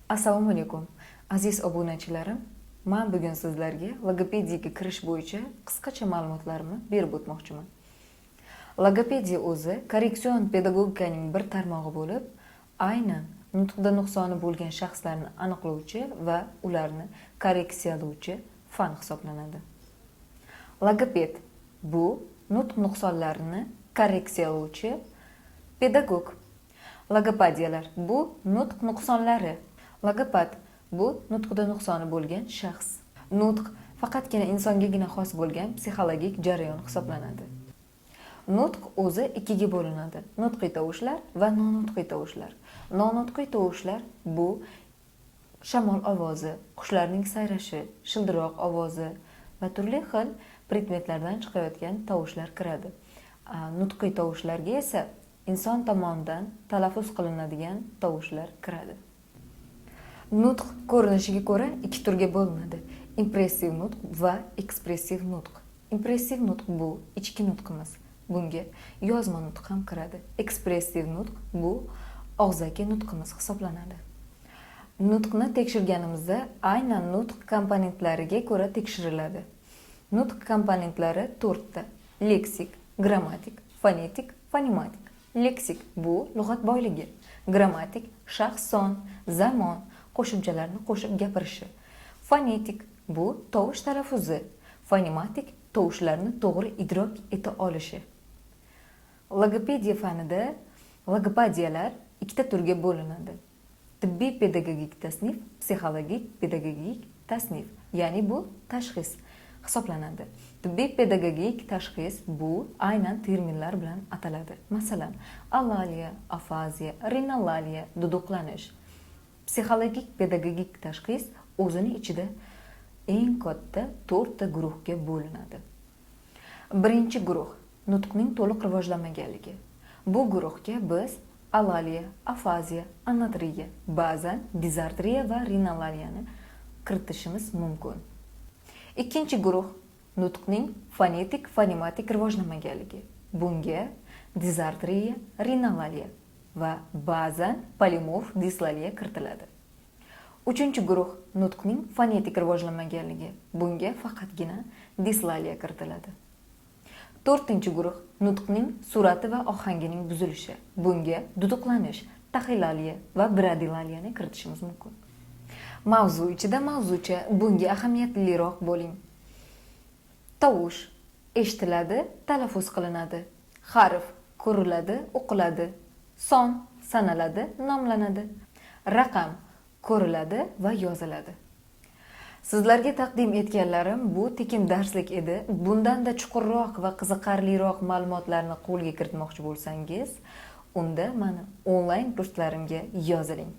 Assalomu alaykum, aziz obunachilarim. Men bugun sizlarga logopediyaga kirish bo'yicha qisqacha ma'lumotlarni berib o'tmoqchiman. Logopediya o'zi korreksion pedagogikaning bir tarmog'i bo'lib, aynan nutqda nuqsoni bo'lgan shaxslarni aniqlovchi va ularni korreksiyalovchi fan hisoblanadi. Logoped bu nutq nuqsonlarini korreksiyalovchi pedagog. Logopediyalar bu nutq nuqsonlari. Logoped bu nutqida nuqsoni bo'lgan shaxs. Nutq faqatgina insongagina xos bo'lgan psixologik jarayon hisoblanadi. Nutq o'zi ikkiga bo'linadi: nutqiy tovushlar va nonutqiy tovushlar. Nonutqiy tovushlar bu shamol ovozi, qushlarning sayrashi, shildiroq ovozi va turli xil predmetlardan chiqayotgan tovushlar kiradi. Nutqiy tovushlarga esa inson tomonidan talaffuz qilinadigan tovushlar kiradi. Nutq ko'rinishiga ko'ra ikki turga bo'linadi: impressiv nutq va ekspressiv nutq. Impressiv nutq bu ichki nutqimiz. Bunga yozma nutq ham kiradi. Ekspressiv nutq bu og'zaki nutqimiz hisoblanadi. Nutqni tekshirganimizda aynan nutq komponentlariga ko'ra tekshiriladi. Nutq komponentlari 4 ta: leksik, grammatik, fonetik, fonematik. Leksik bu lug'at boyligi, grammatik shaxs, son, zamon, qo'shimchalarni qo'shib gapirishi. Fonetik bu tovush talaffuzi, fonematik tovushlarni to'g'ri idrok eta olishi. Logopediya fanida logopediyalar ikkita turga bo'linadi: tibbiy pedagogik tasnif, psixologik pedagogik tasnif, ya'ni bu tashxis hisoblanadi. Tibbiy pedagogik tashxis bu aynan terminlar bilan ataladi. Masalan, alaliya, afaziya, rinalaliya, duduqlanish. Psixologik pedagogik tashxis o'zini ichida eng katta 4 ta guruhga bo'linadi. Birinchi guruh nutqning to'liq rivojlanmaganligi. Bu guruhga biz alaliya, afaziya, anatriya, ba'zan dizartriya va rinalaliyani kiritishimiz mumkin. Ikkinchi guruh nutqning fonetik, fonematik rivojlanmaganligi. Bunga dizartriya, rinalaliya va ba'zan polimorf dislaliya kiritiladi. Uchinchi guruh nutqning fonetik rivojlanmaganligi. Bunga faqatgina dislaliya kiritiladi. To'rtinchi guruh nutqning surati va ohangining buzilishi. Bunga duduqlanish, taxilaliya va bradilaliyani kiritishimiz mumkin. Mavzu ichida mavzucha, bunga ahamiyatliroq bo'ling. Tovush eshitiladi, talaffuz qilinadi. Harf ko'riladi, o'qiladi. Son sanaladi, nomlanadi. Raqam ko'riladi va yoziladi. Sizlarga taqdim etganlarim bu tekin darslik edi. Bundan-da chuqurroq va qiziqarliroq ma'lumotlarni qo'lga kiritmoqchi bo'lsangiz, unda meni onlayn kurslarimga yoziling.